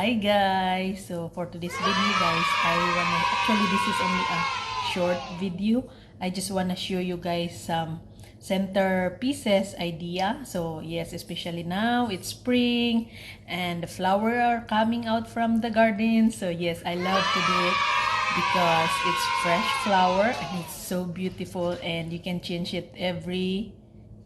Hi guys! So for today's video guys, actually this is only a short video. I just wanna show you guys some centerpieces idea. So yes, especially now it's spring and the flowers are coming out from the garden. So yes, I love to do it because it's fresh flower and it's so beautiful and you can change it every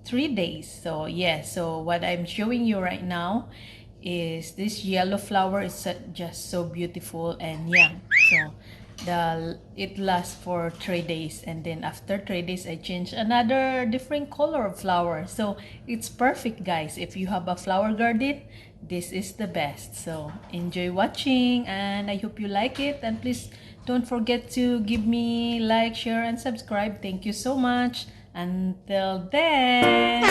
3 days. So yes, so what I'm showing you right now is this yellow flower is just so beautiful and young. So it lasts for 3 days, and then after 3 days I change another different color of flower. So it's perfect guys. If you have a flower garden, this is the best. So enjoy watching and I hope you like it, and please don't forget to give me like, share and subscribe. Thank you so much. Until then.